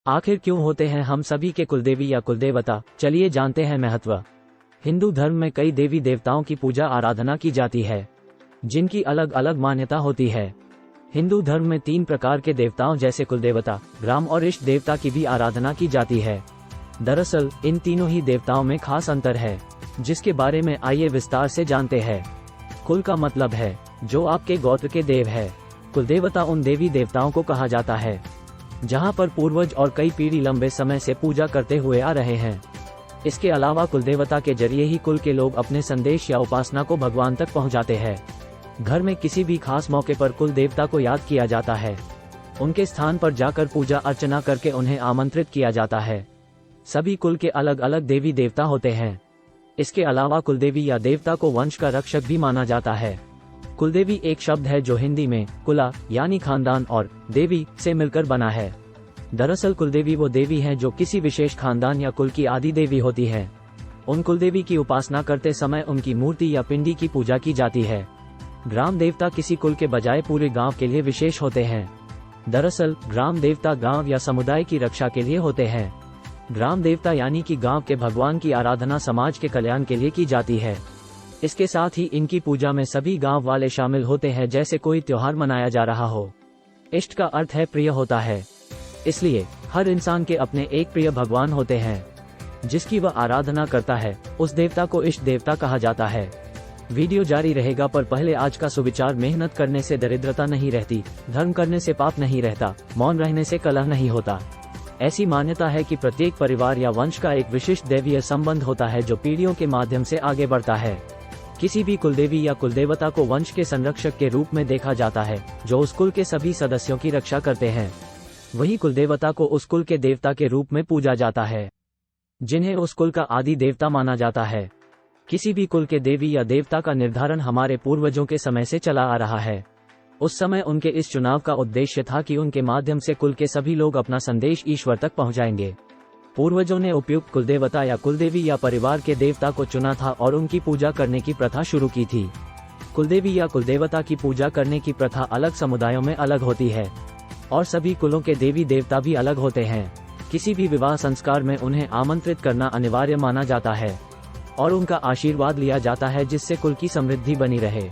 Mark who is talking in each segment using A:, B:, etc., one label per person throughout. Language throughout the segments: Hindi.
A: आखिर क्यों होते हैं हम सभी के कुलदेवी या कुलदेवता, चलिए जानते हैं महत्व। हिंदू धर्म में कई देवी देवताओं की पूजा आराधना की जाती है, जिनकी अलग अलग मान्यता होती है। हिंदू धर्म में 3 प्रकार के देवताओं जैसे कुलदेवता, ग्राम और इष्ट देवता की भी आराधना की जाती है। दरअसल इन तीनों ही देवताओं में खास अंतर है, जिसके बारे में आइए विस्तार से जानते हैं। कुल का मतलब है जो आपके गोत्र के देव है। कुलदेवता उन देवी देवताओं को कहा जाता है जहां पर पूर्वज और कई पीढ़ी लंबे समय से पूजा करते हुए आ रहे हैं। इसके अलावा कुलदेवता के जरिए ही कुल के लोग अपने संदेश या उपासना को भगवान तक पहुंचाते हैं। घर में किसी भी खास मौके पर कुल देवता को याद किया जाता है। उनके स्थान पर जाकर पूजा अर्चना करके उन्हें आमंत्रित किया जाता है। सभी कुल के अलग अलग देवी देवता होते हैं। इसके अलावा कुलदेवी या देवता को वंश का रक्षक भी माना जाता है। कुलदेवी एक शब्द है जो हिंदी में कुला यानी खानदान और देवी से मिलकर बना है। दरअसल कुलदेवी वो देवी हैं जो किसी विशेष खानदान या कुल की आदि देवी होती है। उन कुलदेवी की उपासना करते समय उनकी मूर्ति या पिंडी की पूजा की जाती है। ग्राम देवता किसी कुल के बजाय पूरे गांव के लिए विशेष होते हैं। दरअसल ग्राम देवता गांव या समुदाय की रक्षा के लिए होते हैं। ग्राम देवता यानी कि गांव के भगवान की आराधना समाज के कल्याण के लिए की जाती है। इसके साथ ही इनकी पूजा में सभी गांव वाले शामिल होते हैं, जैसे कोई त्योहार मनाया जा रहा हो। इष्ट का अर्थ है प्रिय होता है, इसलिए हर इंसान के अपने एक प्रिय भगवान होते हैं जिसकी वह आराधना करता है। उस देवता को इष्ट देवता कहा जाता है। वीडियो जारी रहेगा, पर पहले आज का सुविचार। मेहनत करने से दरिद्रता नहीं रहती, धर्म करने से पाप नहीं रहता, मौन रहने से कलह नहीं होता। ऐसी मान्यता है कि प्रत्येक परिवार या वंश का एक विशिष्ट दैवीय संबंध होता है जो पीढ़ियों के माध्यम से आगे बढ़ता है। किसी भी कुलदेवी या कुलदेवता को वंश के संरक्षक के रूप में देखा जाता है, जो उस कुल के सभी सदस्यों की रक्षा करते हैं। वही कुलदेवता को उस कुल के देवता के रूप में पूजा जाता है, जिन्हें उस कुल का आदि देवता माना जाता है। किसी भी कुल के देवी या देवता का निर्धारण हमारे पूर्वजों के समय से चला आ रहा है। उस समय उनके इस चुनाव का उद्देश्य था कि उनके माध्यम से कुल के सभी लोग अपना संदेश ईश्वर तक पहुंचाएंगे। पूर्वजों ने उपयुक्त कुलदेवता या कुलदेवी या परिवार के देवता को चुना था और उनकी पूजा करने की प्रथा शुरू की थी। कुलदेवी या कुलदेवता की पूजा करने की प्रथा अलग समुदायों में अलग होती है और सभी कुलों के देवी देवता भी अलग होते हैं। किसी भी विवाह संस्कार में उन्हें आमंत्रित करना अनिवार्य माना जाता है और उनका आशीर्वाद लिया जाता है, जिससे कुल की समृद्धि बनी रहे।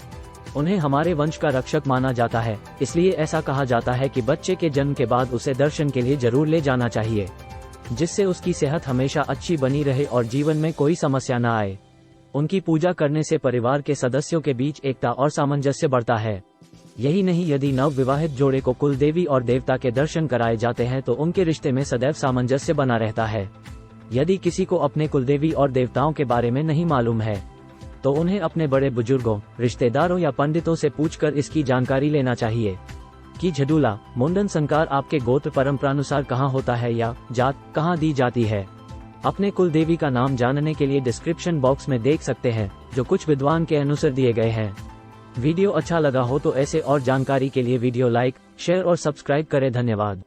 A: उन्हें हमारे वंश का रक्षक माना जाता है, इसलिए ऐसा कहा जाता है कि बच्चे के जन्म के बाद उसे दर्शन के लिए जरूर ले जाना चाहिए, जिससे उसकी सेहत हमेशा अच्छी बनी रहे और जीवन में कोई समस्या न आए। उनकी पूजा करने से परिवार के सदस्यों के बीच एकता और सामंजस्य बढ़ता है। यही नहीं, यदि नव विवाहित जोड़े को कुल देवी और देवता के दर्शन कराए जाते हैं तो उनके रिश्ते में सदैव सामंजस्य बना रहता है। यदि किसी को अपने कुलदेवी और देवताओं के बारे में नहीं मालूम है तो उन्हें अपने बड़े बुजुर्गों, रिश्तेदारों या पंडितों से पूछकर इसकी जानकारी लेना चाहिए कि झडूला मुंडन संस्कार आपके गोत्र परंपरानुसार कहाँ होता है या जात कहाँ दी जाती है। अपने कुल देवी का नाम जानने के लिए डिस्क्रिप्शन बॉक्स में देख सकते हैं, जो कुछ विद्वान के अनुसार दिए गए हैं। वीडियो अच्छा लगा हो तो ऐसे और जानकारी के लिए वीडियो लाइक, शेयर और सब्सक्राइब करें। धन्यवाद।